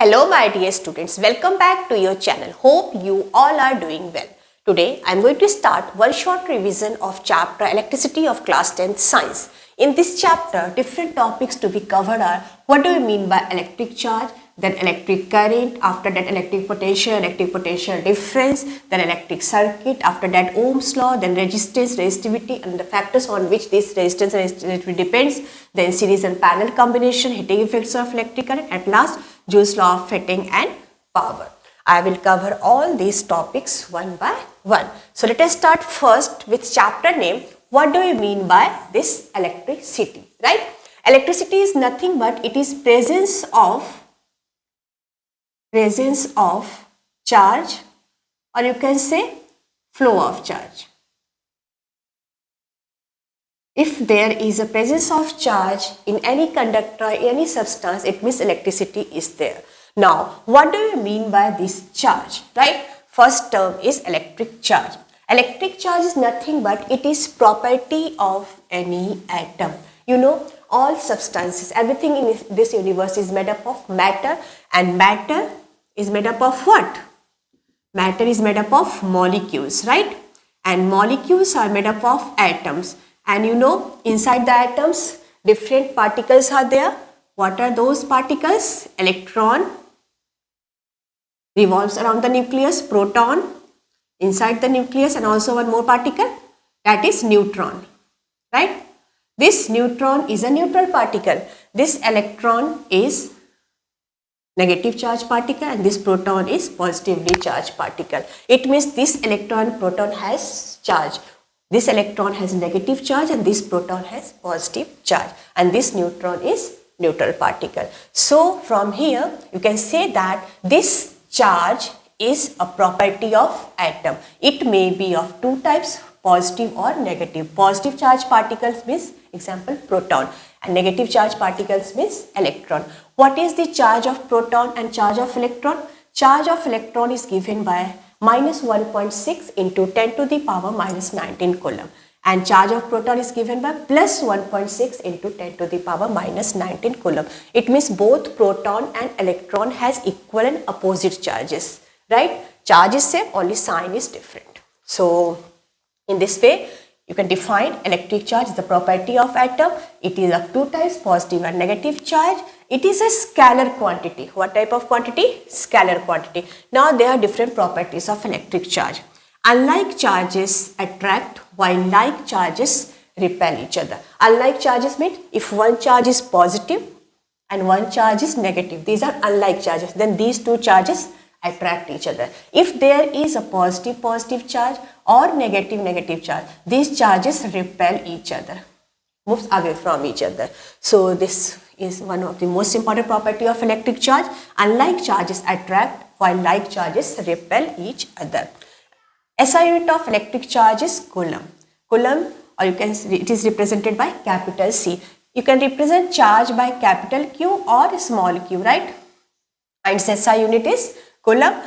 Hello my dear students, welcome back to your channel. Hope you all are doing well. Today I am going to start one short revision of chapter Electricity of class 10th Science. In this chapter, different topics to be covered are what do we mean by electric charge, then electric current, after that electric potential difference, then electric circuit, after that Ohm's law, then resistance, resistivity and the factors on which this resistance and resistivity depends, then series and parallel combination, heating effects of electric current, at last Joule's law of heating and power. I will cover all these topics one by one. So let us start first with chapter name. What do we mean by this electricity, right? Electricity is nothing but it is presence of charge, or you can say flow of charge. If there is a presence of charge in any conductor, any substance, it means electricity is there. Now, what do you mean by this charge, right? First term is electric charge. Electric charge is nothing but it is property of any atom. You know, all substances, everything in this universe is made up of matter, and matter is made up of what? Matter is made up of molecules, right? And molecules are made up of atoms. And you know, inside the atoms, different particles are there. What are those particles? Electron revolves around the nucleus, proton inside the nucleus, and also one more particle, that is neutron, right? This neutron is a neutral particle. This electron is negative charge particle and this proton is positively charged particle. It means this electron proton has charge. This electron has negative charge and this proton has positive charge, and this neutron is neutral particle. So from here you can say that this charge is a property of atom. It may be of two types, positive or negative. Positive charge particles means example proton, and negative charge particles means electron. What is the charge of proton and charge of electron? Charge of electron is given by minus 1.6 into 10 to the power minus 19 coulomb, and charge of proton is given by plus 1.6 into 10 to the power minus 19 coulomb. It means both proton and electron has equal and opposite charges, right? Charge is same, only sign is different. So in this way you can define electric charge is the property of atom. It is of two types, positive and negative charge. It is a scalar quantity. What type of quantity? Scalar quantity. Now there are different properties of electric charge. Unlike charges attract while like charges repel each other. Unlike charges mean if one charge is positive and one charge is negative. These are unlike charges. Then these two charges attract each other. If there is a positive charge or negative charge, these charges repel each other, moves away from each other. So this is one of the most important property of electric charge. Unlike charges attract while like charges repel each other. SI unit of electric charge is coulomb. Coulomb, or you can it is represented by capital C. You can represent charge by capital Q or small q, right? And SI unit is coulomb.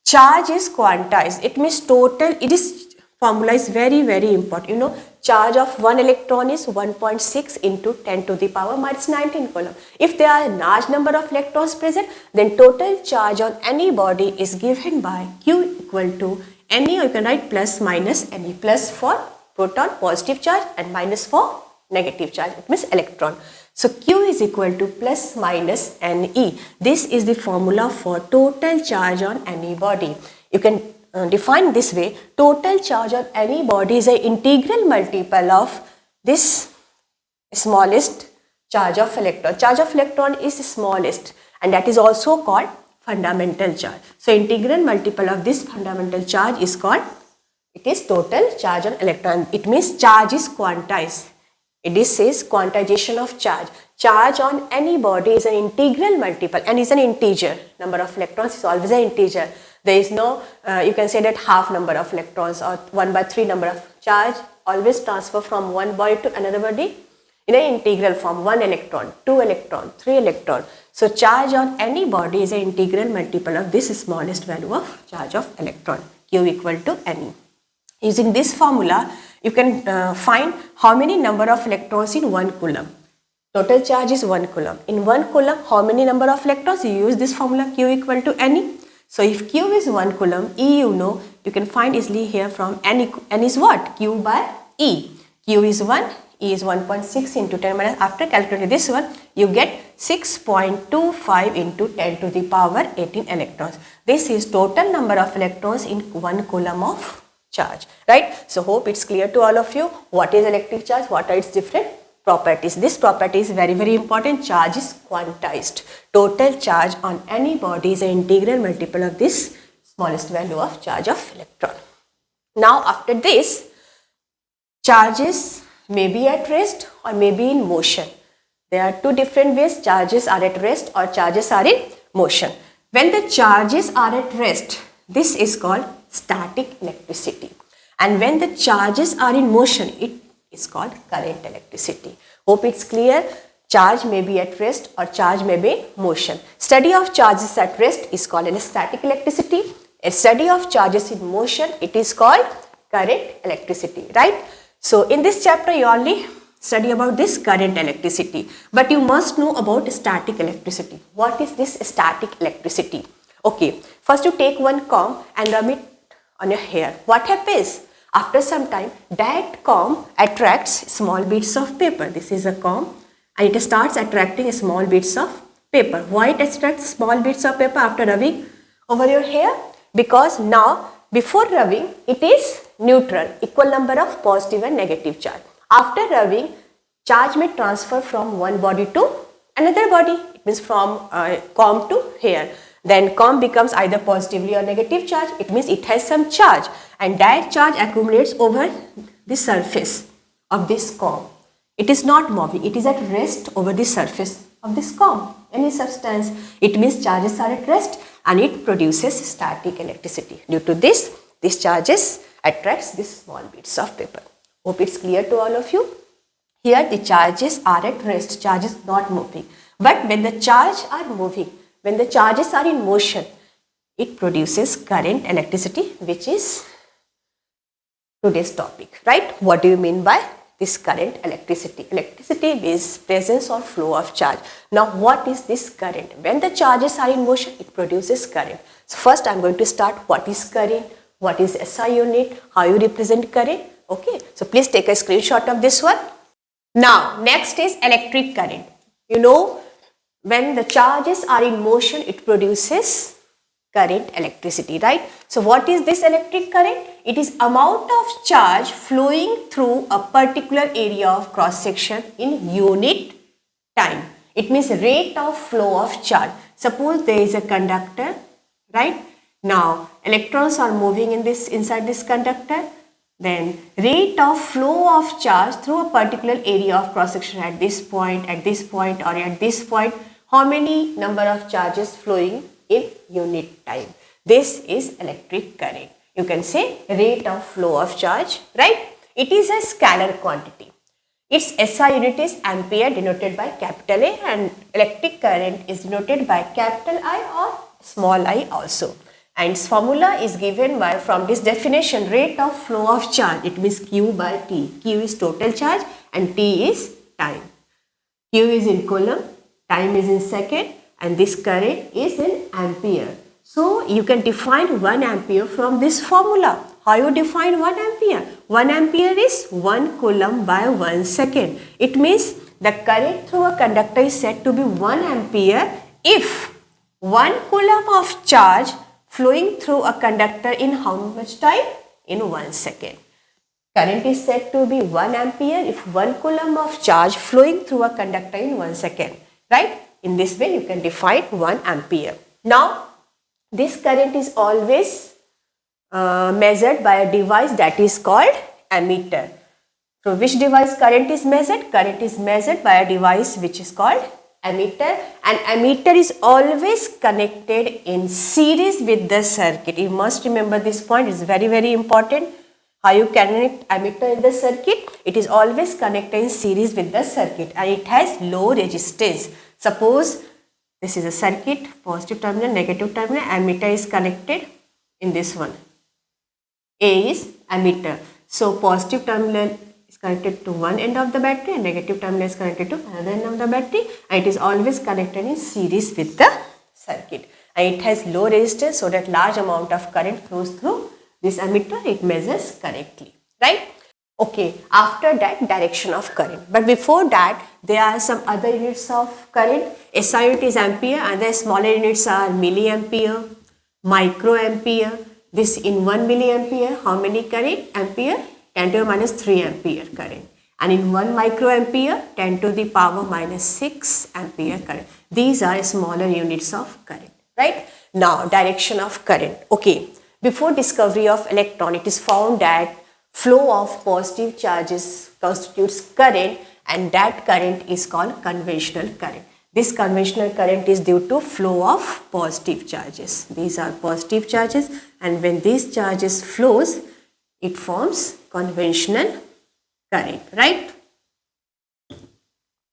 Charge is quantized. It means total. It is formula is very important. You know, charge of one electron is 1.6 into 10 to the power minus 19 coulomb. If there are a large number of electrons present, then total charge on any body is given by Q equal to Ne, or you can write plus minus Ne. Plus for proton positive charge and minus for negative charge. It means electron. So Q is equal to plus minus Ne. This is the formula for total charge on any body. You can define this way. Total charge on any body is an integral multiple of this smallest charge of electron. Charge of electron is smallest, and that is also called fundamental charge. So integral multiple of this fundamental charge is called, it is total charge on electron. It means charge is quantized. This is quantization of charge. Charge on any body is an integral multiple and is an integer. Number of electrons is always an integer. There is no, you can say that half number of electrons or 1/3 number of charge always transfer from one body to another body in an integral form. 1 electron, 2 electron, 3 electron. So charge on any body is an integral multiple of this smallest value of charge of electron, Q equal to Ne. Using this formula, you can find how many number of electrons in 1 coulomb. Total charge is 1 coulomb. In 1 coulomb, how many number of electrons? You use this formula Q equal to Ne. So if Q is 1 coulomb, E you know, you can find easily here from N is what? Q by E. Q is 1, E is 1.6 into 10 minus. After calculating this one, you get 6.25 into 10 to the power 18 electrons. This is total number of electrons in 1 coulomb of charge, right? So hope it's clear to all of you what is electric charge, what are its different properties. This property is very, very important. Charge is quantized. Total charge on any body is an integral multiple of this smallest value of charge of electron. Now after this, charges may be at rest or may be in motion. There are two different ways charges are at rest or charges are in motion. When the charges are at rest, this is called static electricity. And when the charges are in motion, it is called current electricity. Hope it's clear. Charge may be at rest or charge may be in motion. Study of charges at rest is called static electricity. A study of charges in motion, it is called current electricity, right? So in this chapter you only study about this current electricity, but you must know about static electricity. What is this static electricity? Okay, first you take one comb and rub it on your hair. What happens? After some time, that comb attracts small bits of paper. This is a comb and it starts attracting small bits of paper. Why it attracts small bits of paper after rubbing over your hair? Because now before rubbing it is neutral, equal number of positive and negative charge. After rubbing, charge may transfer from one body to another body. It means from comb to hair. Then comb becomes either positively or negative charge. It means it has some charge and that charge accumulates over the surface of this comb. It is not moving. It is at rest over the surface of this comb. Any substance. It means charges are at rest and it produces static electricity. Due to this charges attracts these small bits of paper. Hope it's clear to all of you. Here the charges are at rest. Charge is not moving. But when the charge are moving, when the charges are in motion, it produces current electricity, which is today's topic, right? What do you mean by this current electricity? Electricity means presence or flow of charge. Now what is this current? When the charges are in motion, it produces current. So first I am going to start what is current, what is SI unit, how you represent current. Okay, so please take a screenshot of this one. Now next is electric current. You know, when the charges are in motion, it produces current electricity, right? So what is this electric current? It is amount of charge flowing through a particular area of cross section in unit time. It means rate of flow of charge. Suppose there is a conductor, right? Now electrons are moving inside this conductor. Then rate of flow of charge through a particular area of cross section at this point, or at this point. How many number of charges flowing in unit time? This is electric current. You can say rate of flow of charge, right? It is a scalar quantity. Its SI unit is ampere, denoted by capital A, and electric current is denoted by capital I or small I also. And its formula is given by, from this definition, rate of flow of charge. It means Q by T. Q is total charge and T is time. Q is in coulomb, time is in second, and this current is in ampere. So you can define 1 ampere from this formula. How you define 1 ampere? 1 ampere is 1 coulomb by 1 second. It means the current through a conductor is said to be 1 ampere if 1 coulomb of charge flowing through a conductor in how much time? In 1 second. Current is said to be 1 ampere if 1 coulomb of charge flowing through a conductor in 1 second. Right? In this way you can define 1 ampere. Now this current is always measured by a device that is called ammeter. So which device current is measured? Current is measured by a device which is called ammeter, and ammeter is always connected in series with the circuit. You must remember this point. It's very, very important. How you connect ammeter in the circuit? It is always connected in series with the circuit and it has low resistance. Suppose this is a circuit, positive terminal, negative terminal, ammeter is connected in this one. A is ammeter. So positive terminal is connected to one end of the battery and negative terminal is connected to another end of the battery, and it is always connected in series with the circuit, and it has low resistance so that large amount of current flows through this ammeter. It measures correctly, right? Okay, after that, direction of current. But before that, there are some other units of current. SI unit is ampere, and the smaller units are milliampere, microampere. This in 1 milliampere, how many current? Ampere? 10 to the minus 3 ampere current. And in 1 microampere, 10 to the power minus 6 ampere current. These are smaller units of current, right? Now, direction of current. Okay, before discovery of electron, it is found that flow of positive charges constitutes current, and that current is called conventional current. This conventional current is due to flow of positive charges. These are positive charges, and when these charges flows, it forms conventional current, right?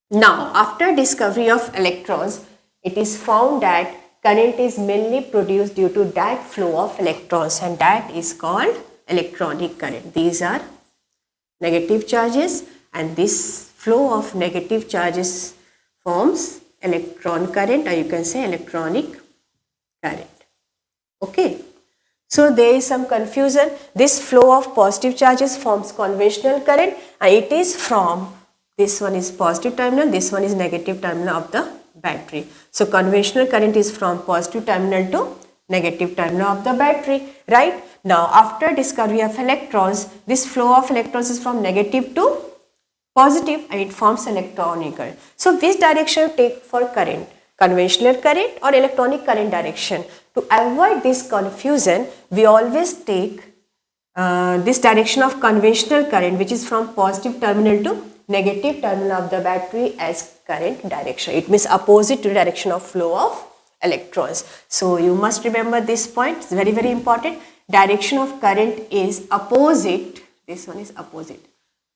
Now, after discovery of electrons, it is found that current is mainly produced due to that flow of electrons, and that is called electronic current. These are negative charges, and this flow of negative charges forms electron current, or you can say electronic current. Okay. So there is some confusion. This flow of positive charges forms conventional current, and it is from, this one is positive terminal, this one is negative terminal of the battery. So conventional current is from positive terminal to negative terminal of the battery, right? Now, after discovery of electrons, this flow of electrons is from negative to positive, and it forms electronic current. So, which direction take for current? Conventional current or electronic current direction? To avoid this confusion, we always take this direction of conventional current, which is from positive terminal to negative terminal of the battery, as current direction. It means opposite to the direction of flow of electrons. So, you must remember this point. It's very, very important. Direction of current is opposite. This one is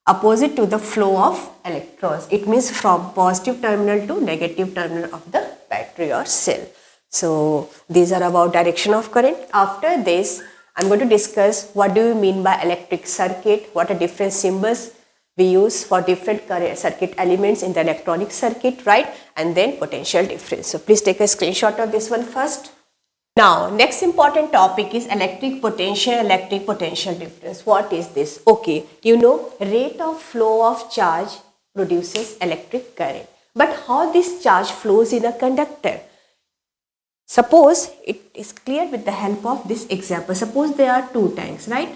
opposite to the flow of electrons. It means from positive terminal to negative terminal of the battery or cell. So, these are about direction of current. After this, I am going to discuss what do you mean by electric circuit, what are different symbols we use for different current circuit elements in the electronic circuit, right? And then potential difference. So, please take a screenshot of this one first. Now, next important topic is electric potential difference. What is this? Okay, you know, rate of flow of charge produces electric current. But how this charge flows in a conductor? Suppose it is clear with the help of this example. Suppose there are two tanks, right?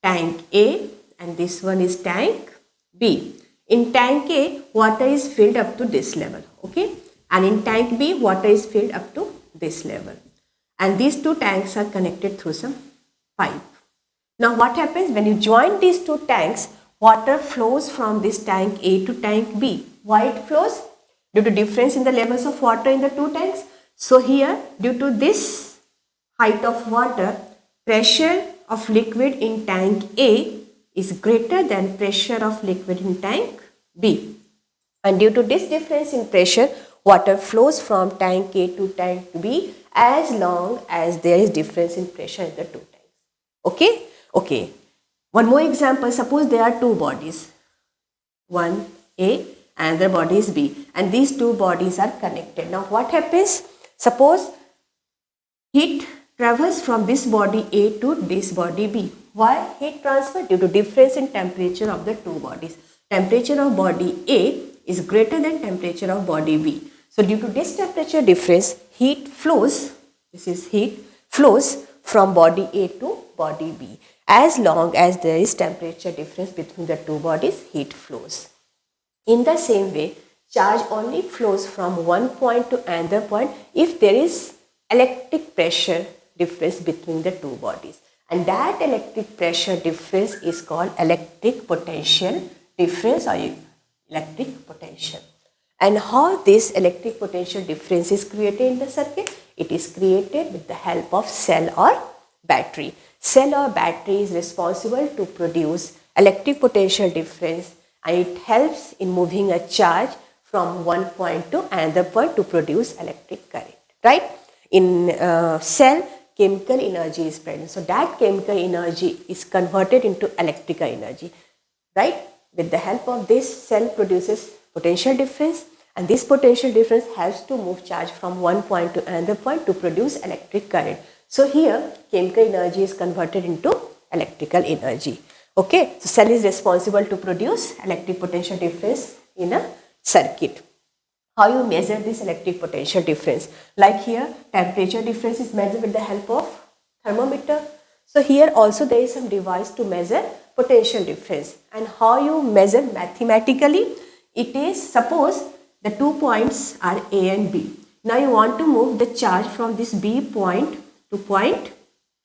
Tank A and this one is tank B. In tank A, water is filled up to this level, okay? And in tank B, water is filled up to this level. And these two tanks are connected through some pipe. Now what happens when you join these two tanks? Water flows from this tank A to tank B. Why it flows? Due to difference in the levels of water in the two tanks. So here, due to this height of water, pressure of liquid in tank A is greater than pressure of liquid in tank B. And due to this difference in pressure, water flows from tank A to tank B as long as there is difference in pressure in the two tanks. Okay? Okay. One more example. Suppose there are two bodies. One A and the body is B. And these two bodies are connected. Now what happens? Suppose heat travels from this body A to this body B. Why heat transfer? Due to difference in temperature of the two bodies. Temperature of body A is greater than temperature of body B. So due to this temperature difference, heat flows, this is heat, flows from body A to body B. As long as there is temperature difference between the two bodies, heat flows. In the same way, charge only flows from one point to another point if there is electric pressure difference between the two bodies. And that electric pressure difference is called electric potential difference or electric potential. And how this electric potential difference is created in the circuit? It is created with the help of cell or battery. Cell or battery is responsible to produce electric potential difference, and it helps in moving a charge from one point to another point to produce electric current, right? In cell, chemical energy is present. So that chemical energy is converted into electrical energy, right? with the help of this, cell produces potential difference, and this potential difference helps to move charge from one point to another point to produce electric current. So here chemical energy is converted into electrical energy. Okay, so cell is responsible to produce electric potential difference in a circuit. How you measure this electric potential difference? Like here, temperature difference is measured with the help of thermometer. So here also there is some device to measure potential difference. And how you measure mathematically? It is, suppose the 2 points are A and B. Now you want to move the charge from this B point to point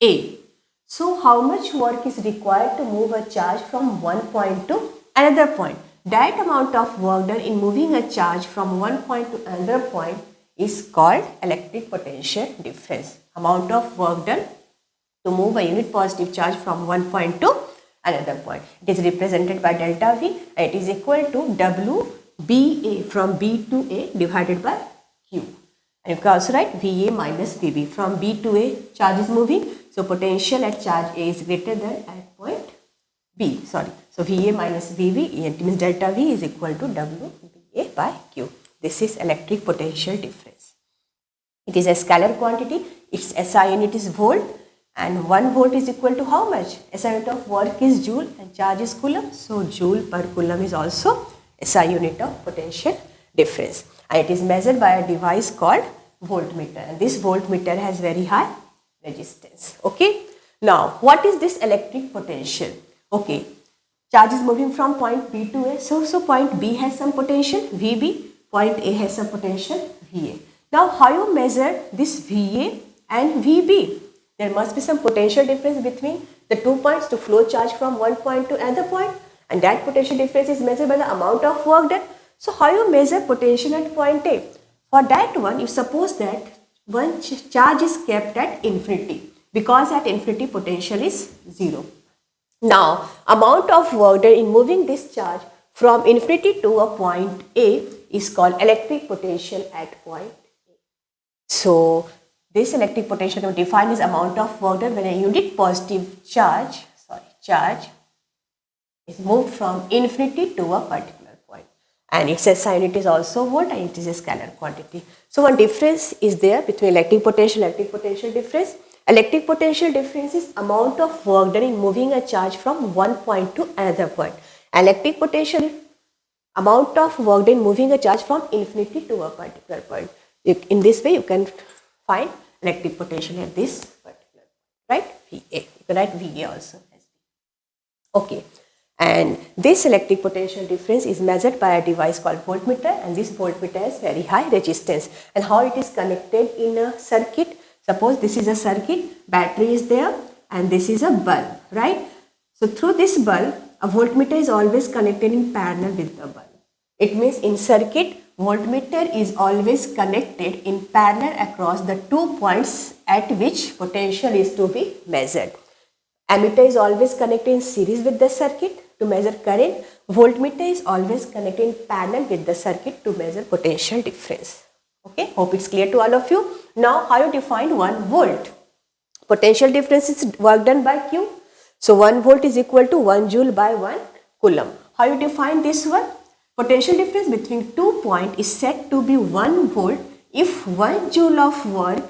A. So how much work is required to move a charge from one point to another point? That amount of work done in moving a charge from one point to another point is called electric potential difference. Amount of work done to move a unit positive charge from one point to another point. It is represented by delta V, and it is equal to WBA from B to A divided by Q. And you can also write VA minus VB. From B to A, charge is moving. So potential at charge A is greater than at point B. So VA minus VB, it means delta V is equal to WBA by Q. This is electric potential difference. It is a scalar quantity. Its SI unit is volt, and 1 volt is equal to how much? SI unit of work is joule and charge is coulomb. So joule per coulomb is also SI unit of potential difference. And it is measured by a device called voltmeter, and this voltmeter has very high resistance. Okay. Now what is this electric potential? Okay, charge is moving from point B to A. So point B has some potential VB, point A has some potential VA. Now how you measure this VA and VB? There must be some potential difference between the 2 points to flow charge from one point to another point, and that potential difference is measured by the amount of work done. So how you measure potential at point A? For that one, you suppose that one charge is kept at infinity, because at infinity potential is 0. Now amount of work done in moving this charge from infinity to a point A is called electric potential at point A. So this electric potential can be defined as amount of work done when a unit positive charge is moved from infinity to a particular point. And its SI unit is also volt, and it is a scalar quantity. So one difference is there between electric potential and electric potential difference. Electric potential difference is amount of work done in moving a charge from one point to another point. Electric potential, amount of work done in moving a charge from infinity to a particular point. In this way you can find electric potential at this particular point, right? VA. You can write VA also as V. Okay. And this electric potential difference is measured by a device called voltmeter, and this voltmeter has very high resistance. And how it is connected in a circuit? Suppose this is a circuit, battery is there, and this is a bulb, right? So through this bulb, a voltmeter is always connected in parallel with the bulb. It means in circuit, voltmeter is always connected in parallel across the 2 points at which potential is to be measured. Ammeter is always connected in series with the circuit to measure current. Voltmeter is always connected in parallel with the circuit to measure potential difference. Okay, hope it's clear to all of you. Now how you define 1 volt? Potential difference is work done by Q. So 1 volt is equal to 1 joule by 1 coulomb. How you define this one? Potential difference between 2 points is said to be 1 volt if 1 joule of work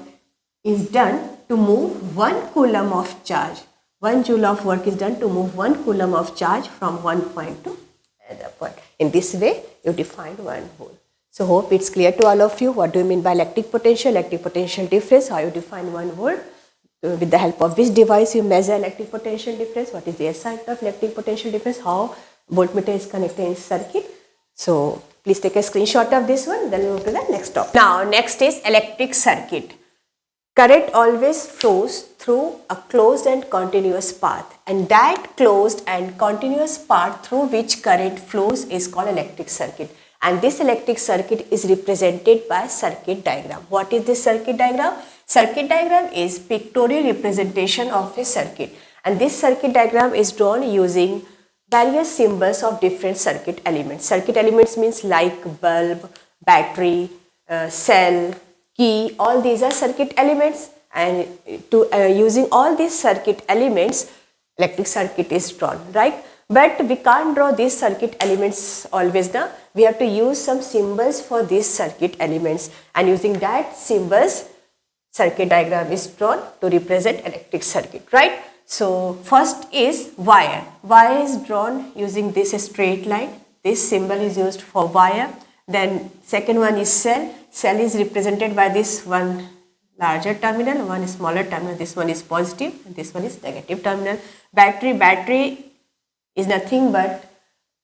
is done to move 1 coulomb of charge. 1 joule of work is done to move 1 coulomb of charge from one point to another point. In this way, you define 1 volt. So hope it's clear to all of you. What do you mean by electric potential difference? How you define 1 volt? With the help of which device you measure electric potential difference? What is the SI of electric potential difference? How voltmeter is connected in circuit? So please take a screenshot of this one. Then we'll move to the next topic. Now next is electric circuit. Current always flows through a closed and continuous path, and that closed and continuous path through which current flows is called electric circuit. And this electric circuit is represented by circuit diagram. What is this circuit diagram? Circuit diagram is pictorial representation of a circuit, and this circuit diagram is drawn using various symbols of different circuit elements. Circuit elements means like bulb, battery, cell, key, all these are circuit elements, and using all these circuit elements, electric circuit is drawn, right? But we can't draw these circuit elements always now. We have to use some symbols for these circuit elements, and using that symbols, circuit diagram is drawn to represent electric circuit, right? So first is wire. Wire is drawn using this straight line. This symbol is used for wire. Then second one is cell. Cell is represented by this one larger terminal, one smaller terminal. This one is positive and this one is negative terminal. Battery is nothing but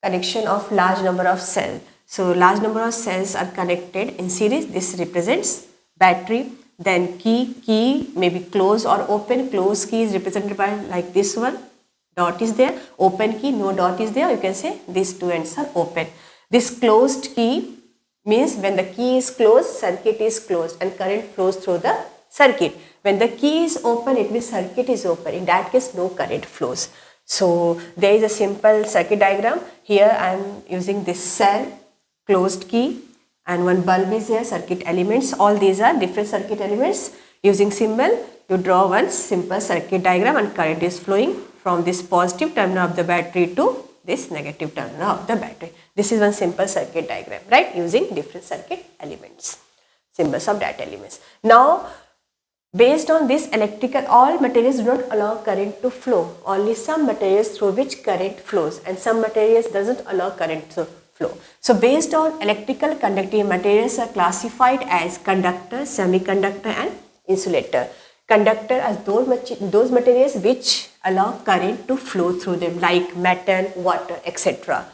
connection of large number of cells. So large number of cells are connected in series. This represents battery. Then key may be closed or open. Closed key is represented by like this one, dot is there. Open key, no dot is there. You can say these two ends are open. This closed key means when the key is closed, circuit is closed and current flows through the circuit. When the key is open, it means circuit is open. In that case, no current flows. So there is a simple circuit diagram. Here I am using this cell, closed key, and one bulb is here, circuit elements. All these are different circuit elements. Using symbol, you draw one simple circuit diagram and current is flowing from this positive terminal of the battery to this negative terminal of the battery. This is one simple circuit diagram, right? Using different circuit elements, symbols of that elements. Now, based on this electrical, all materials do not allow current to flow. Only some materials through which current flows, and some materials doesn't allow current to flow. So based on electrical conductive materials are classified as conductor, semiconductor and insulator. Conductor are those materials which allow current to flow through them, like metal, water, etc.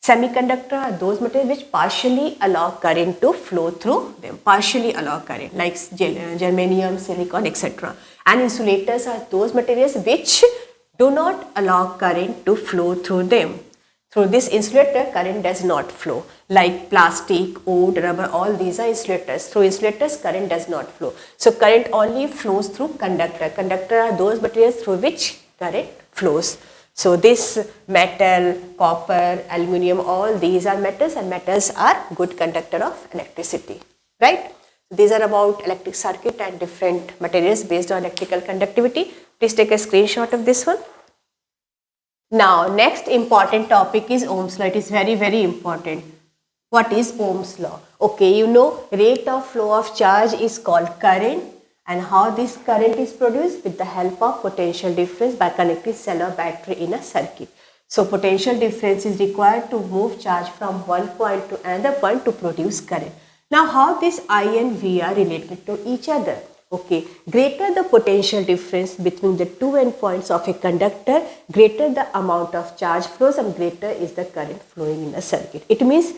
Semiconductor are those materials which partially allow current to flow through them, partially allow current, like germanium, silicon, etc. And insulators are those materials which do not allow current to flow through them. Through this insulator, current does not flow, like plastic, wood, rubber, all these are insulators. Through insulators, current does not flow. So current only flows through conductor. Conductor are those materials through which current flows. So this metal, copper, aluminium, all these are metals, and metals are good conductor of electricity, right? These are about electric circuit and different materials based on electrical conductivity. Please take a screenshot of this one. Now, next important topic is Ohm's law. It is very, very important. What is Ohm's law? Okay, you know, rate of flow of charge is called current, and how this current is produced with the help of potential difference by connecting cell or battery in a circuit. So, potential difference is required to move charge from one point to another point to produce current. Now, how this I and V are related to each other? Okay, greater the potential difference between the two endpoints of a conductor, greater the amount of charge flows and greater is the current flowing in a circuit. It means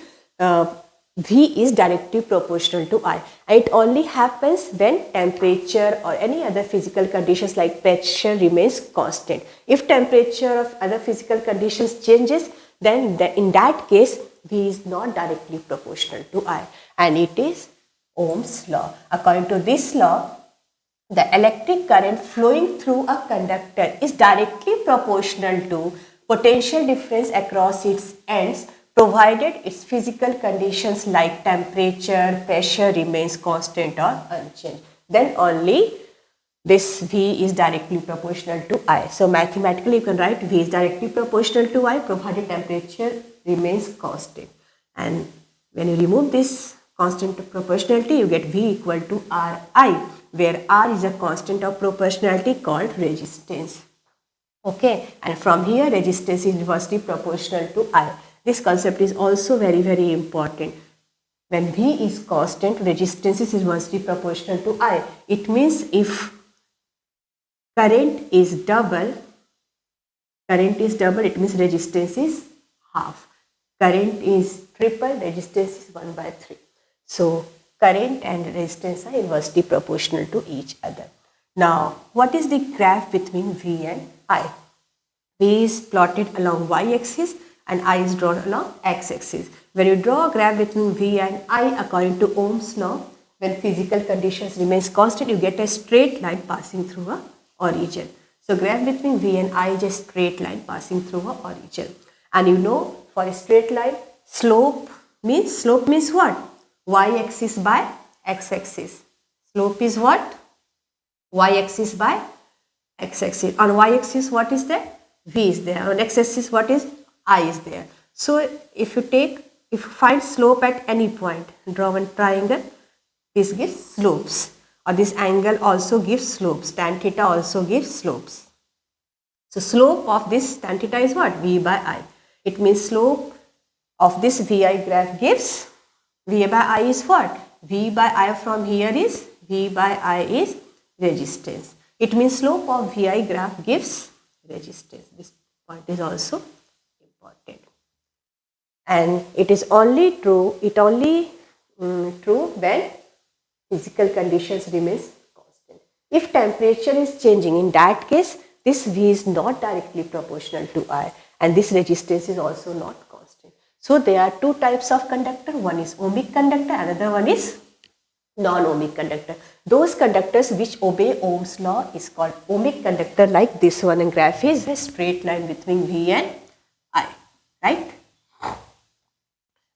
V is directly proportional to I, and it only happens when temperature or any other physical conditions like pressure remains constant. If temperature of other physical conditions changes, then in that case V is not directly proportional to I, and it is Ohm's law. According to this law, the electric current flowing through a conductor is directly proportional to potential difference across its ends, provided its physical conditions like temperature, pressure remains constant or unchanged. Then only this V is directly proportional to I. So mathematically you can write V is directly proportional to I provided temperature remains constant. And when you remove this constant of proportionality, you get V equal to Ri, where R is a constant of proportionality called resistance. Okay, and from here resistance is inversely proportional to I. This concept is also very, very important. When V is constant, resistance is inversely proportional to I. It means if current is double, it means resistance is half. Current is triple, resistance is 1 by 3. So current and resistance are inversely proportional to each other. Now, what is the graph between V and I? V is plotted along y-axis and I is drawn along x-axis. When you draw a graph between V and I according to Ohm's law, when physical conditions remains constant, you get a straight line passing through a origin. So graph between V and I is a straight line passing through a origin. And you know, for a straight line, slope means what? Y-axis by x-axis. Slope is what? Y-axis by x-axis. On y-axis what is there? V is there. On x-axis what is? I is there. So if you find slope at any point, draw one triangle, this gives slopes, or this angle also gives slopes, tan theta also gives slopes. So slope of this tan theta is what? V by I. It means slope of this VI graph gives, V by I is what? V by I from here is, V by I is resistance. It means slope of VI graph gives resistance. This point is also important. And it is only true, true when physical conditions remains constant. If temperature is changing, in that case, this V is not directly proportional to I, and this resistance is also not constant. So there are two types of conductor. One is ohmic conductor, another one is non-ohmic conductor. Those conductors which obey Ohm's law is called ohmic conductor, like this one, and graph is a straight line between V and I, right?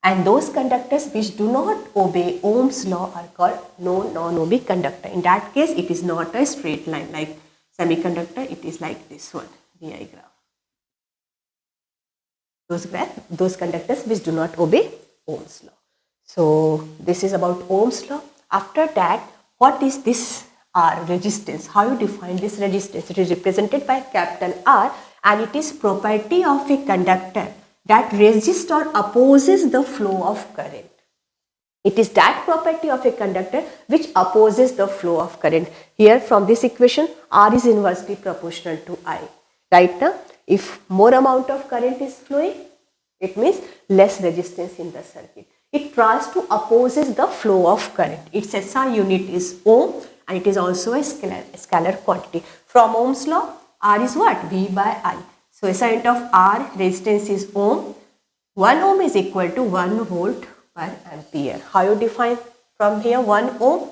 And those conductors which do not obey Ohm's law are called non-ohmic conductor. In that case, it is not a straight line like semiconductor, it is like this one, VI graph. Those conductors which do not obey Ohm's law. So this is about Ohm's law. After that, what is this R, resistance? How you define this resistance? It is represented by capital R, and it is property of a conductor that resists or opposes the flow of current. It is that property of a conductor which opposes the flow of current. Here from this equation, R is inversely proportional to I. Right now, if more amount of current is flowing, it means less resistance in the circuit. It tries to opposes the flow of current. Its SI unit is ohm, and it is also a scalar quantity. From Ohm's law, R is what? V by I. So SI unit of R, resistance is ohm. 1 ohm is equal to 1 volt per ampere. How you define from here 1 ohm?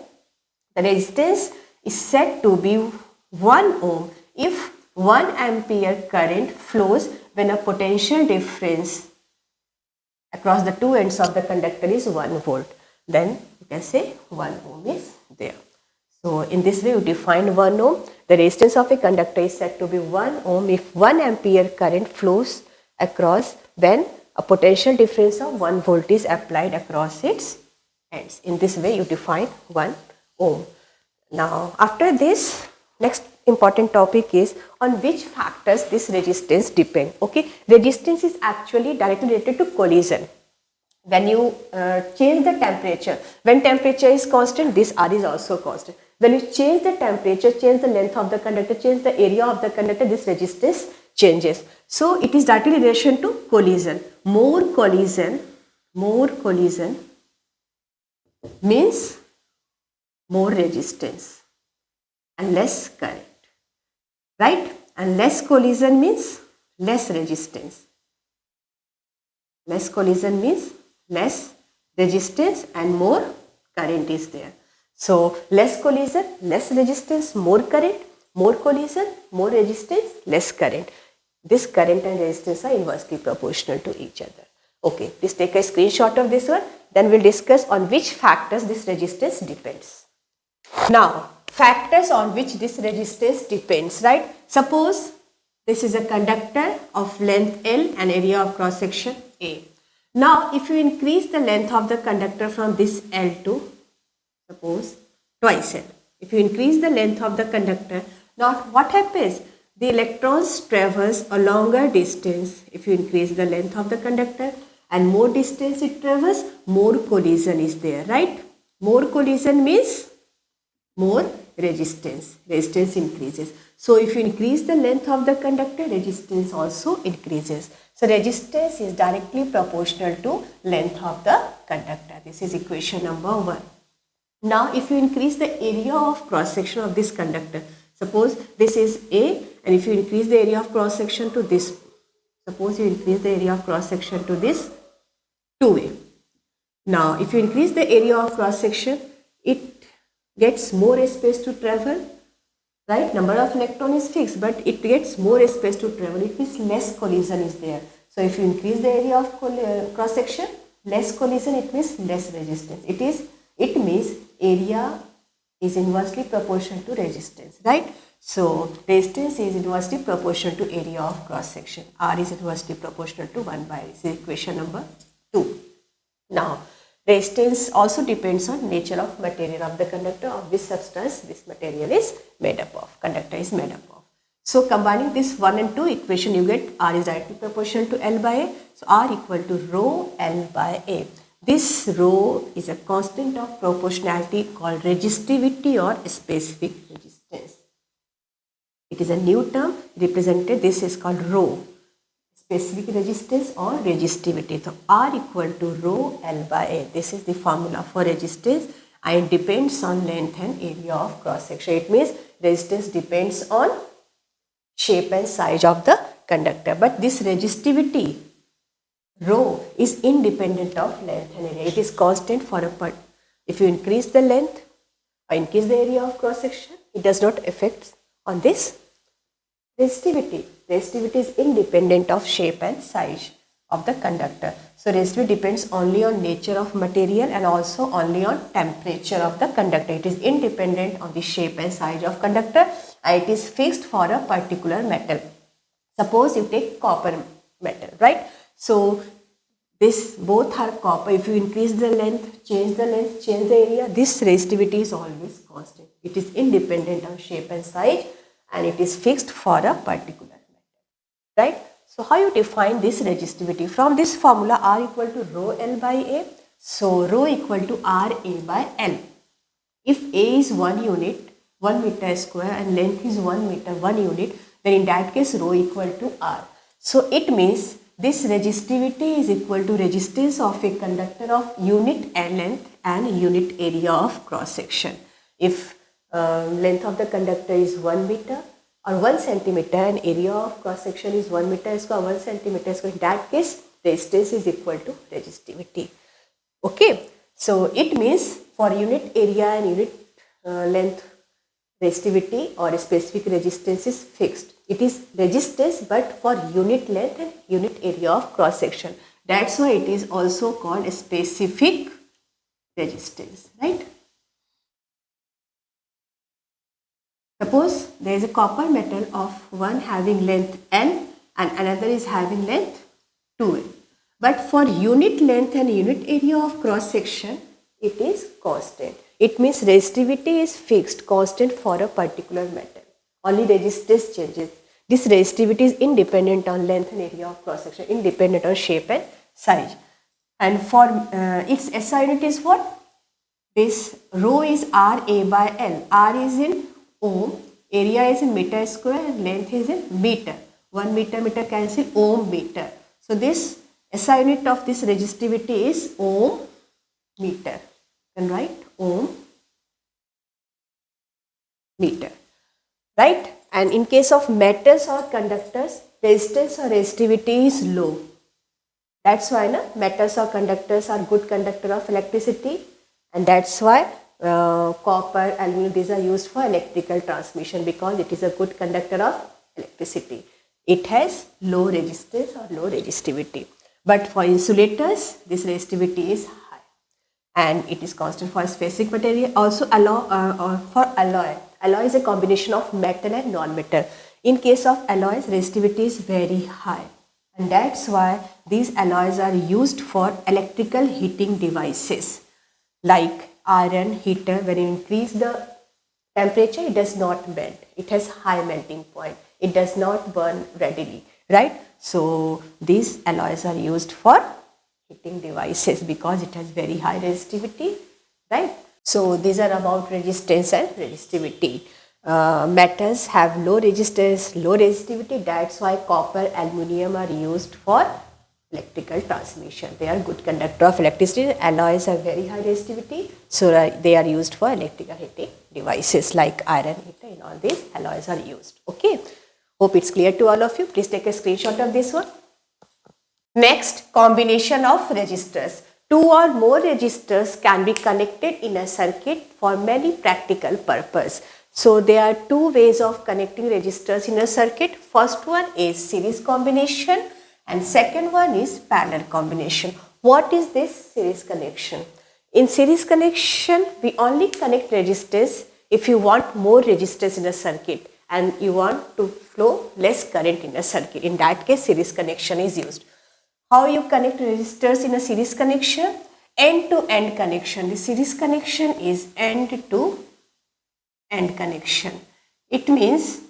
The resistance is said to be 1 ohm if 1 ampere current flows when a potential difference across the two ends of the conductor is 1 volt. Then you can say 1 ohm is there. So in this way you define 1 ohm. The resistance of a conductor is said to be 1 ohm if 1 ampere current flows across when a potential difference of 1 volt is applied across its ends. In this way you define 1 ohm. Now after this, next important topic is on which factors this resistance depends. Okay, resistance is actually directly related to collision. When you change the temperature, when temperature is constant, this R is also constant. When you change the temperature, change the length of the conductor, change the area of the conductor, this resistance changes. So it is directly in relation to collision. More collision means more resistance and less current, right? And less collision means less resistance. Less collision means less resistance and more current is there. So less collision, less resistance, more current, more collision, more resistance, less current. This current and resistance are inversely proportional to each other. Okay, please take a screenshot of this one. Then we'll discuss on which factors this resistance depends. Now, factors on which this resistance depends, right? Suppose this is a conductor of length L and area of cross section A. Now, if you increase the length of the conductor from this L to, suppose, twice L. If you increase the length of the conductor, now what happens? The electrons traverse a longer distance. If you increase the length of the conductor and more distance it travels, more collision is there, right? More collision means more resistance. Resistance increases. So if you increase the length of the conductor, resistance also increases. So resistance is directly proportional to length of the conductor. This is equation number 1. Now if you increase the area of cross section of this conductor, suppose this is A, and if you increase the area of cross section to this, suppose you increase the area of cross section to this 2A. Now if you increase the area of cross section, it gets more space to travel, right? Number of electron is fixed, but it gets more space to travel. It means less collision is there. So if you increase the area of cross section, less collision, it means less resistance. It means area is inversely proportional to resistance, right? So resistance is inversely proportional to area of cross section. R is inversely proportional to 1 by. This is equation number 2. Now resistance also depends on nature of material of the conductor, of this substance this material is made up of, conductor is made up of. So combining this 1 and 2 equation, you get R is directly proportional to L by A. So R equal to rho L by A. This rho is a constant of proportionality called resistivity or specific resistance. It is a new term represented. This is called rho, specific resistance or resistivity. So R equal to rho L by A. This is the formula for resistance and it depends on length and area of cross section. It means resistance depends on shape and size of the conductor. But this resistivity rho is independent of length and area. It is constant for a part. If you increase the length or increase the area of cross section, it does not affect on this resistivity. Resistivity is independent of shape and size of the conductor. So resistivity depends only on nature of material and also only on temperature of the conductor. It is independent of the shape and size of conductor and it is fixed for a particular metal. Suppose you take copper metal, right? So this both are copper. If you increase the length, change the area, this resistivity is always constant. It is independent of shape and size and it is fixed for a particular metal, right? So how you define this resistivity? From this formula R equal to rho L by A. So rho equal to RA by L. If A is 1 unit, 1 meter square and length is 1 meter, 1 unit, then in that case rho equal to R. So it means this resistivity is equal to resistance of a conductor of unit length and unit area of cross section. If length of the conductor is 1 meter or 1 centimeter and area of cross section is 1 meter square, 1 centimeter square, in that case resistance is equal to resistivity. Okay, so it means for unit area and unit length resistivity or specific resistance is fixed. It is resistance but for unit length and unit area of cross section. That's why it is also called a specific resistance, right? Suppose there is a copper metal of one having length N and another is having length 2N. But for unit length and unit area of cross section, it is constant. It means resistivity is fixed, constant for a particular metal. Only resistance changes. This resistivity is independent on length and area of cross section, independent on shape and size. And for its SI unit is what? This rho is RA by L. R is in ohm, area is in meter square and length is in meter. 1 meter, meter cancel, ohm, meter. So this SI unit of this resistivity is ohm meter. Then write ohm meter, right? And in case of metals or conductors, resistance or resistivity is low. That's why metals or conductors are good conductor of electricity, and that's why copper, aluminum, these are used for electrical transmission because it is a good conductor of electricity. It has low resistance or low resistivity. But for insulators, this resistivity is high and it is constant for specific material. Also for alloy. Alloy is a combination of metal and non-metal. In case of alloys, resistivity is very high. And that's why these alloys are used for electrical heating devices. Like iron heater, when you increase the temperature, it does not melt. It has high melting point. It does not burn readily, right? So these alloys are used for heating devices because it has very high resistivity, right? So these are about resistance and resistivity. Metals have low resistance, low resistivity. That's why copper, aluminum are used for electrical transmission. They are good conductor of electricity. Alloys have very high resistivity, so they are used for electrical heating devices like iron heater and all these alloys are used. Okay, hope it's clear to all of you. Please take a screenshot of this one. Next, combination of resistors. Two or more resistors can be connected in a circuit for many practical purposes. So there are two ways of connecting resistors in a circuit. First one is series combination and second one is parallel combination. What is this series connection? In series connection, we only connect resistors if you want more resistors in a circuit and you want to flow less current in a circuit. In that case, series connection is used. How you connect resistors in a series connection? End-to-end connection. The series connection is end-to-end connection. It means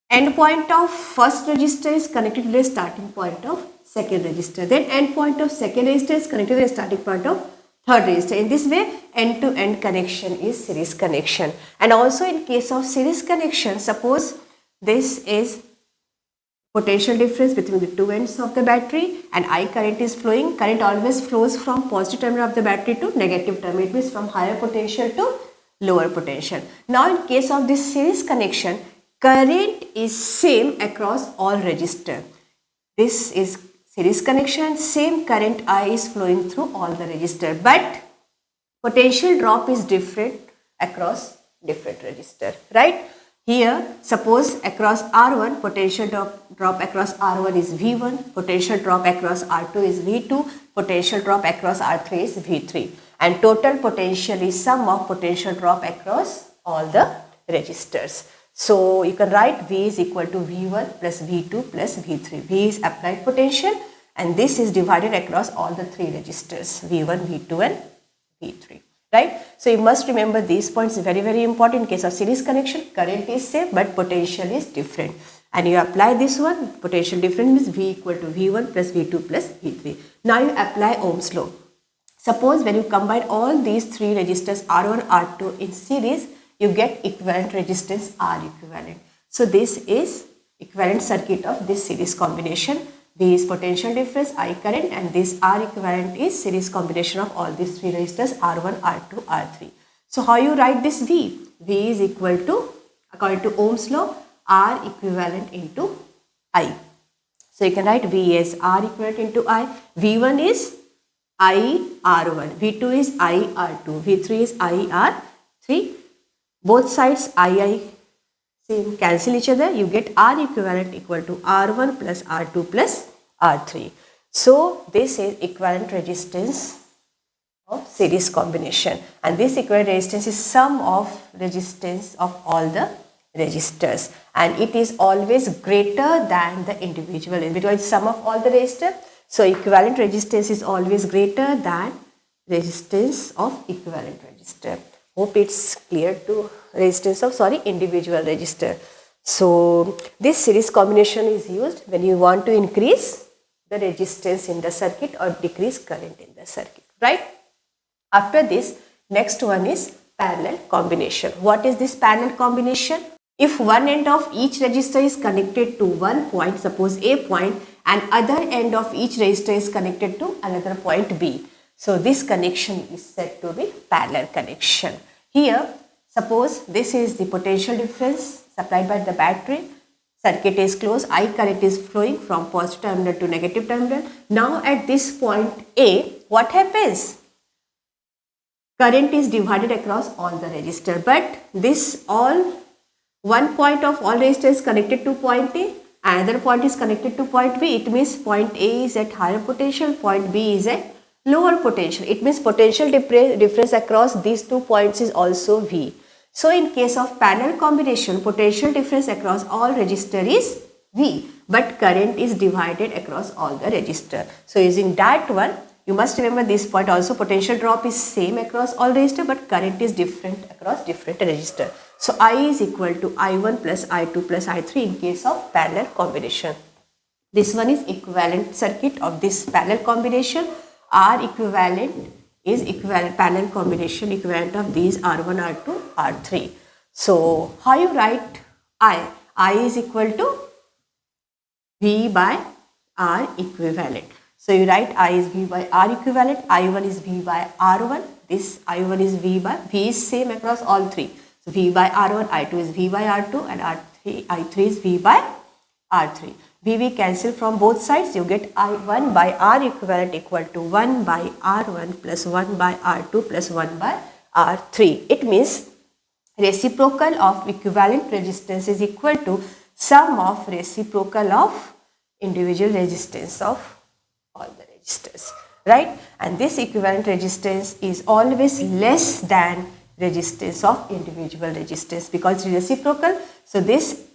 end point of first resistor is connected to the starting point of second resistor. Then end point of second resistor is connected to the starting point of third resistor. In this way, end-to-end connection is series connection. And also in case of series connection, suppose this is potential difference between the two ends of the battery and I current is flowing. Current always flows from positive terminal of the battery to negative terminal. It means from higher potential to lower potential. Now in case of this series connection, current is same across all resistor. This is series connection, same current I is flowing through all the resistor, but potential drop is different across different resistor, right? Here, suppose across R1, potential drop across R1 is V1, potential drop across R2 is V2, potential drop across R3 is V3, and total potential is sum of potential drop across all the resistors. So you can write V is equal to V1 plus V2 plus V3. V is applied potential and this is divided across all the three resistors V1, V2 and V3. Right? So you must remember these points, very, very important. In case of series connection, current is same but potential is different. And you apply this one, potential difference means V equal to V1 plus V2 plus V3. Now you apply Ohm's law. Suppose when you combine all these three resistors R1, R2 in series, you get equivalent resistance R equivalent. So this is equivalent circuit of this series combination. V is potential difference, I current, and this R equivalent is series combination of all these three resistors R1, R2, R3. So how you write this V? V is equal to, according to Ohm's law, R equivalent into I. So you can write V as R equivalent into I. V1 is I R1, V2 is I R2, V3 is I R3. Both sides I same cancel each other, you get R equivalent equal to R1 plus R2 plus R3. So this is equivalent resistance of series combination, and this equivalent resistance is sum of resistance of all the resistors, and it is always greater than the individual because it's sum of all the resistors. So equivalent resistance is always greater than resistance of equivalent resistor. Hope it's clear to resistance of individual resistor. So this series combination is used when you want to increase the resistance in the circuit or decrease current in the circuit, right? After this, next one is parallel combination. What is this parallel combination? If one end of each resistor is connected to one point, suppose A point, and other end of each resistor is connected to another point B. So this connection is said to be parallel connection. Here, suppose this is the potential difference supplied by the battery. Circuit is closed. I current is flowing from positive terminal to negative terminal. Now at this point A, what happens? Current is divided across all the resistor, but this one point of all resistor is connected to point A, another point is connected to point B. It means point A is at higher potential, point B is at lower potential. It means potential difference across these 2 points is also V. So in case of parallel combination, potential difference across all resistor is V, but current is divided across all the resistor. So using that one, you must remember this point also, potential drop is same across all resistor but current is different across different resistor. So I is equal to I1 plus I2 plus I3 in case of parallel combination. This one is equivalent circuit of this parallel combination. R equivalent is equivalent parallel combination equivalent of these R1, R2, R3. So how you write I? I is equal to V by R equivalent. So you write I is V by R equivalent, I1 is V by R1, this I1 is V is same across all three. So V by R1, I2 is V by R2 and I3 is V by R3. V cancel from both sides, you get I1 by R equivalent equal to 1 by R1 plus 1 by R2 plus 1 by R3. It means reciprocal of equivalent resistance is equal to sum of reciprocal of individual resistance of all the resistors, right? And this equivalent resistance is always less than resistance of individual resistance because it is reciprocal. So this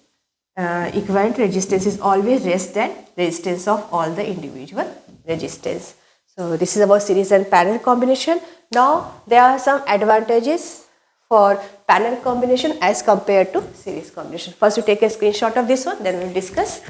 equivalent resistance is always less than resistance of all the individual resistance. So this is about series and parallel combination. Now there are some advantages for parallel combination as compared to series combination. First we take a screenshot of this one, then we will discuss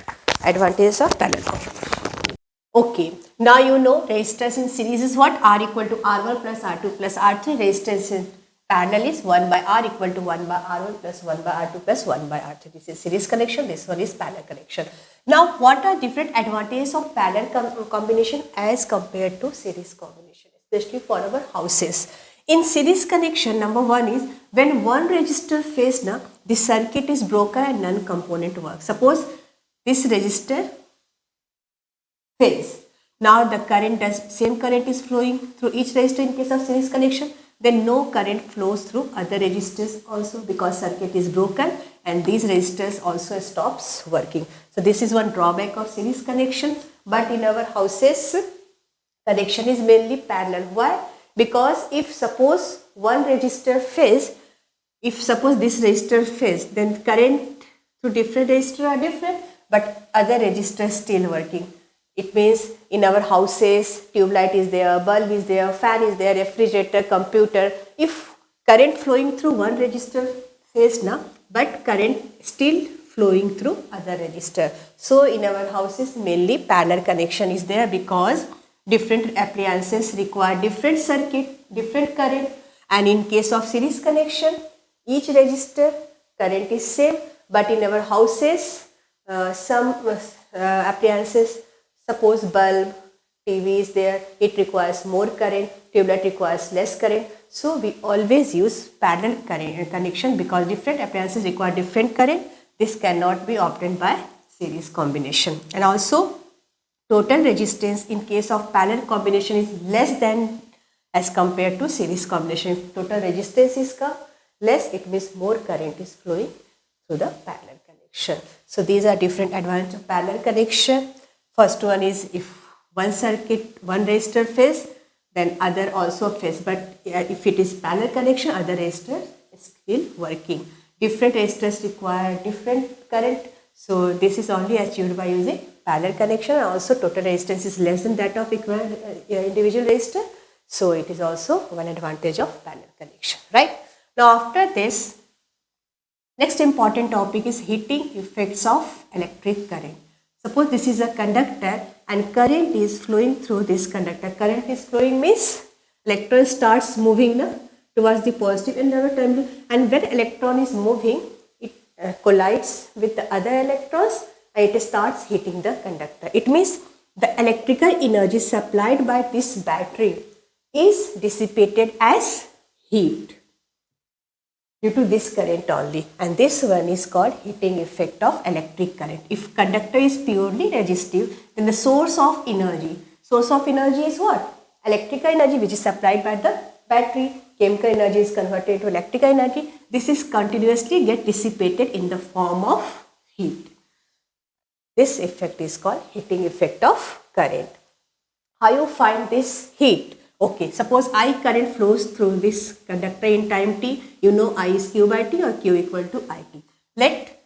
advantages of parallel combination. Okay, now you know resistance in series is what? R equal to R1 plus R2 plus R3. Resistance in parallel is 1 by R equal to 1 by R1 plus 1 by R2 plus 1 by R3. This is series connection, this one is parallel connection. Now what are different advantages of parallel combination as compared to series combination, especially for our houses? In series connection, number one is when one resistor fails, the circuit is broken and none component works. Suppose this resistor fails. Now the same current is flowing through each resistor in case of series connection. Then no current flows through other resistors also because circuit is broken and these resistors also stops working. So this is one drawback of series connection. But in our houses, connection is mainly parallel. Why? Because if suppose one resistor fails, if suppose this resistor fails, then current through different resistors are different, but other resistors still working. It means in our houses, tube light is there, bulb is there, fan is there, refrigerator, computer. If current flowing through one resistor fails, but current still flowing through other resistor. So in our houses, mainly parallel connection is there because different appliances require different circuit, different current. And in case of series connection, each resistor current is same. But in our houses, some appliances, suppose bulb, TV is there, it requires more current, tube light requires less current. So we always use parallel connection because different appliances require different current. This cannot be obtained by series combination. And also total resistance in case of parallel combination is less than as compared to series combination. If total resistance is less, it means more current is flowing through the parallel connection. So these are different advantages of parallel connection. First one is if one circuit, one resistor fails, then other also fails. But if it is parallel connection, other resistor is still working. Different resistors require different current. So this is only achieved by using parallel connection. And also total resistance is less than that of individual resistor. So it is also one advantage of parallel connection, right? Now after this, next important topic is heating effects of electric current. Suppose this is a conductor and current is flowing through this conductor. Current is flowing means electron starts moving towards the positive and negative terminal, and when electron is moving, it collides with the other electrons and it starts hitting the conductor. It means the electrical energy supplied by this battery is dissipated as heat due to this current only, and this one is called heating effect of electric current. If conductor is purely resistive, then the source of energy is what? Electrical energy which is supplied by the battery. Chemical energy is converted into electrical energy. This is continuously get dissipated in the form of heat. This effect is called heating effect of current. How you find this heat? Okay, suppose I current flows through this conductor in time t. You know I is q by t or q equal to it. Let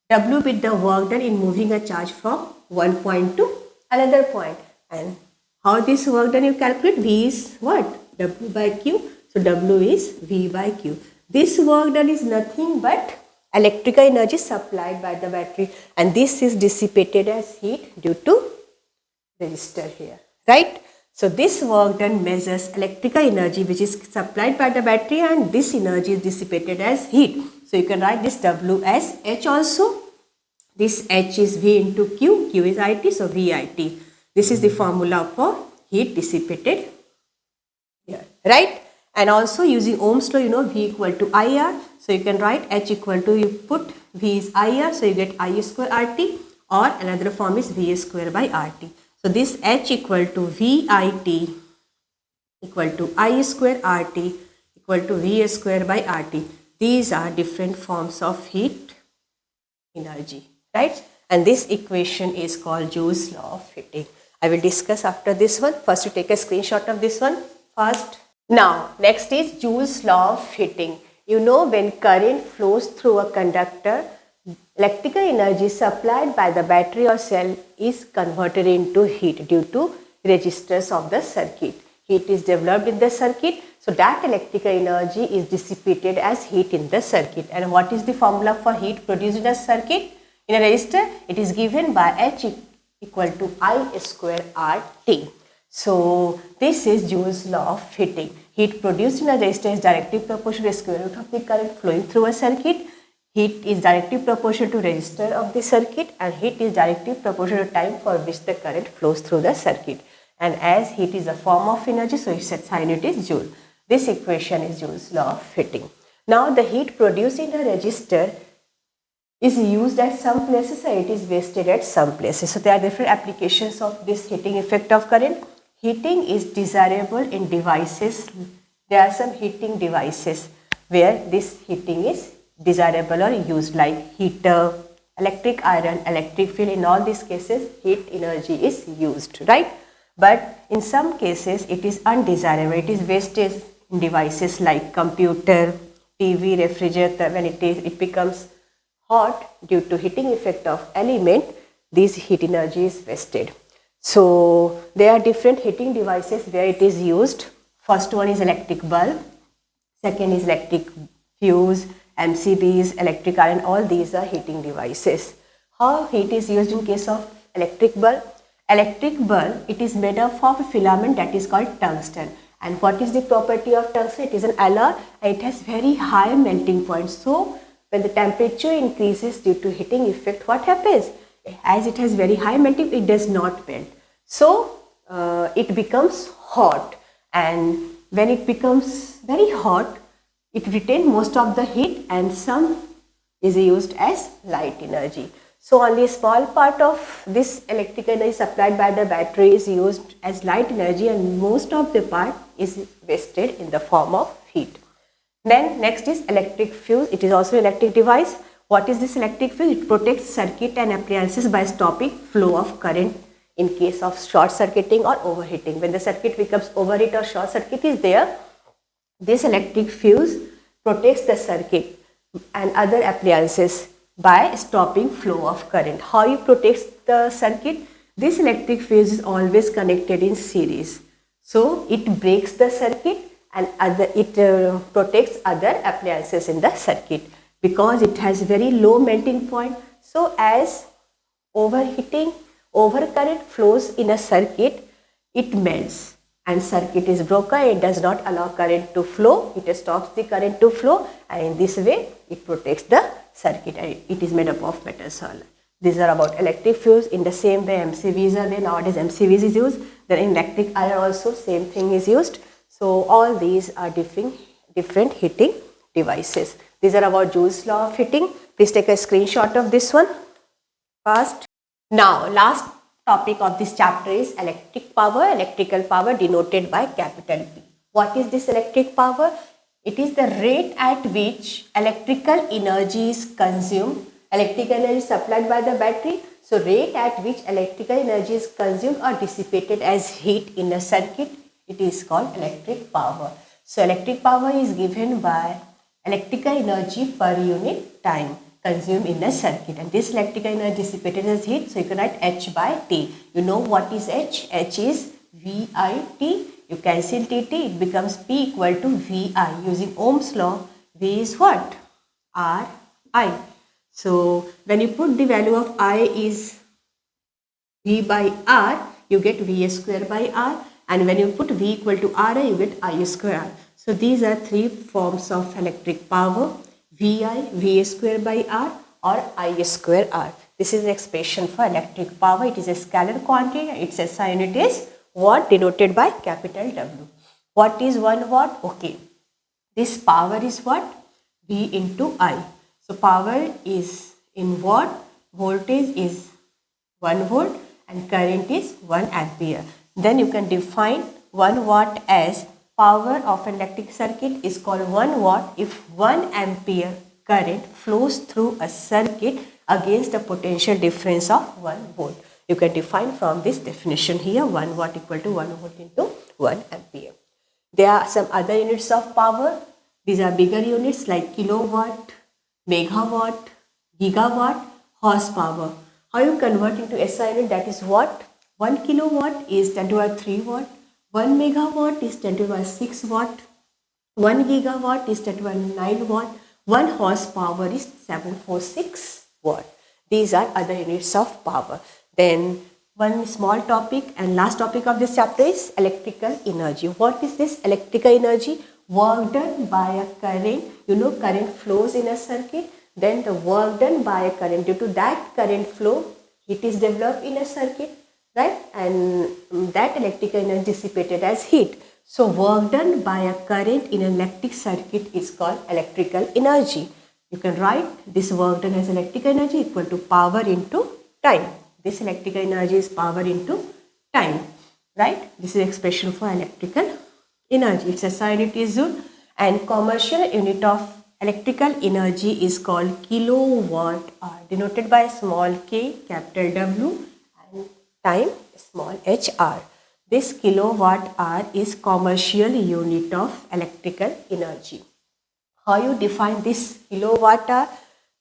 W be the work done in moving a charge from one point to another point. And how this work done you calculate? V is what? W by q. So W is V by q. This work done is nothing but electrical energy supplied by the battery, and this is dissipated as heat due to resistor here, right? So this work done measures electrical energy which is supplied by the battery, and this energy is dissipated as heat. So you can write this W as H also. This H is V into Q, Q is IT, so VIT. This is the formula for heat dissipated here, right? And also using Ohm's law, you know V equal to IR. So you can write H equal to, you put V is IR, so you get I square RT, or another form is V square by RT. So this H equal to VIT equal to I square RT equal to V square by RT. These are different forms of heat energy, right? And this equation is called Joule's law of heating. I will discuss after this one. First you take a screenshot of this one first. Now next is Joule's law of heating. You know, when current flows through a conductor, electrical energy supplied by the battery or cell is converted into heat due to resistors of the circuit. Heat is developed in the circuit, so that electrical energy is dissipated as heat in the circuit. And what is the formula for heat produced in a circuit? In a resistor, it is given by H equal to I square RT. So this is Joule's law of heating. Heat produced in a resistor is directly proportional to the square root of the current flowing through a circuit. Heat is directly proportional to resistor of the circuit, and heat is directly proportional to time for which the current flows through the circuit. And as heat is a form of energy, so its sign it is Joule. This equation is Joule's law of heating. Now the heat produced in a resistor is used at some places and it is wasted at some places. So there are different applications of this heating effect of current. Heating is desirable in devices. There are some heating devices where this heating is desirable or used, like heater, electric iron, electric field. In all these cases, heat energy is used, right? But in some cases, it is undesirable. It is wasted in devices like computer, TV, refrigerator. When it becomes hot due to heating effect of element, this heat energy is wasted. So there are different heating devices where it is used. First one is electric bulb. Second is electric fuse, MCBs, electric iron. All these are heating devices. How heat is used in case of electric bulb? Electric bulb, it is made up of a filament that is called tungsten. And what is the property of tungsten? It is an alloy and it has very high melting point. So when the temperature increases due to heating effect, what happens? As it has very high melting, it does not melt. So it becomes hot, and when it becomes very hot, it retains most of the heat and some is used as light energy. So only a small part of this electrical energy supplied by the battery is used as light energy, and most of the part is wasted in the form of heat. Then next is electric fuse. It is also an electric device. What is this electric fuse? It protects circuit and appliances by stopping flow of current in case of short circuiting or overheating. When the circuit becomes overheat or short circuit is there, this electric fuse protects the circuit and other appliances by stopping flow of current. How it protects the circuit? This electric fuse is always connected in series. So it breaks the circuit and it protects other appliances in the circuit because it has very low melting point. So as overheating, overcurrent flows in a circuit, it melts and circuit is broken. It does not allow current to flow. It stops the current to flow, and in this way it protects the circuit, and it is made up of metal solid. These are about electric fuse. In the same way MCBs are there. Nowadays MCBs is used. Then in electric iron also same thing is used. So all these are different heating devices. These are about Joule's law of heating. Please take a screenshot of this one fast. Now last topic of this chapter is electric power, electrical power denoted by capital P. What is this electric power? It is the rate at which electrical energy is consumed. Electrical energy supplied by the battery. So rate at which electrical energy is consumed or dissipated as heat in a circuit, it is called electric power. So electric power is given by electrical energy per unit time consumed in a circuit, and this electrical energy dissipated as heat. So you can write H by T. You know what is H? H is VIT. You cancel TT, it becomes P equal to VI. Using Ohm's law, V is what? RI. So when you put the value of I is V by R, you get V square by R, and when you put V equal to RI, you get I square R. So these are three forms of electric power: VI, V square by R, or I square R. This is the expression for electric power. It is a scalar quantity. Its SI unit is watt, denoted by capital W. What is 1 watt? Okay. This power is what? V into I. So power is in watt, voltage is 1 volt, and current is 1 ampere. Then you can define 1 watt as power of an electric circuit is called 1 watt if 1 ampere current flows through a circuit against a potential difference of 1 volt. You can define from this definition here 1 watt equal to 1 volt into 1 ampere. There are some other units of power. These are bigger units like kilowatt, megawatt, gigawatt, horsepower. How you convert into SI unit? That is watt. 1 kilowatt is 10 to the power 3 watt. 1 megawatt is 10 to the power 6 watt. 1 gigawatt is 10 to the power 9 watt. 1 horsepower is 746 watt. These are other units of power. Then one small topic and last topic of this chapter is electrical energy. What is this electrical energy? Work done by a current. You know, current flows in a circuit. Then the work done by a current. Due to that current flow, heat is developed in a circuit, right? And that electrical energy dissipated as heat. So work done by a current in an electric circuit is called electrical energy. You can write this work done as electrical energy equal to power into time. This electrical energy is power into time, right? This is expression for electrical energy. Its SI unit is joule and commercial unit of electrical energy is called kilowatt hour, denoted by small k, capital W and time small hr. This kilowatt hour is commercial unit of electrical energy. How you define this kilowatt hour?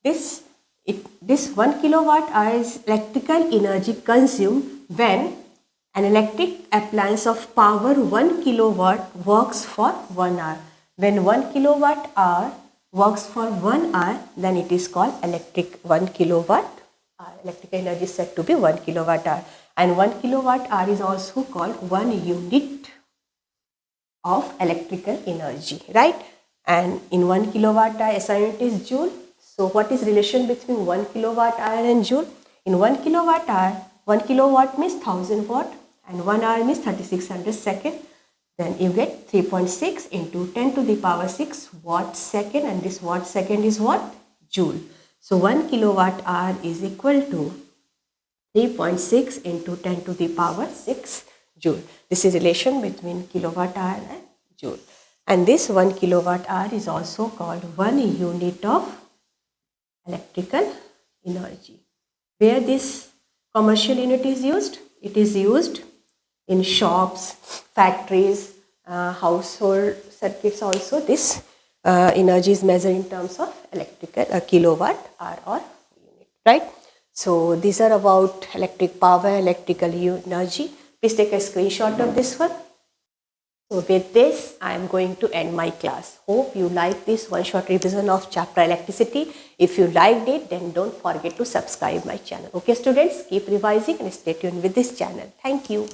This 1 kilowatt hour is electrical energy consumed when an electric appliance of power 1 kilowatt works for 1 hour. When 1 kilowatt hour works for 1 hour, then it is called 1 kilowatt hour. Electrical energy is said to be 1 kilowatt hour. And 1 kilowatt hour is also called 1 unit of electrical energy, right? And in 1 kilowatt hour, SI unit is joule. So what is relation between 1 kilowatt hour and joule? In 1 kilowatt hour, 1 kilowatt means 1000 watt and 1 hour means 3600 second. Then you get 3.6 into 10 to the power 6 watt second, and this watt second is what? Joule. So 1 kilowatt hour is equal to 3.6 into 10 to the power 6 joule. This is relation between kilowatt hour and joule. And this 1 kilowatt hour is also called 1 unit of electrical energy. Where this commercial unit is used? It is used in shops, factories, household circuits also. This energy is measured in terms of electrical kilowatt hour or unit, right? So these are about electric power, electrical energy. Please take a screenshot of this one. So with this, I am going to end my class. Hope you like this one short revision of chapter electricity. If you liked it, then don't forget to subscribe my channel. Okay students, keep revising and stay tuned with this channel. Thank you.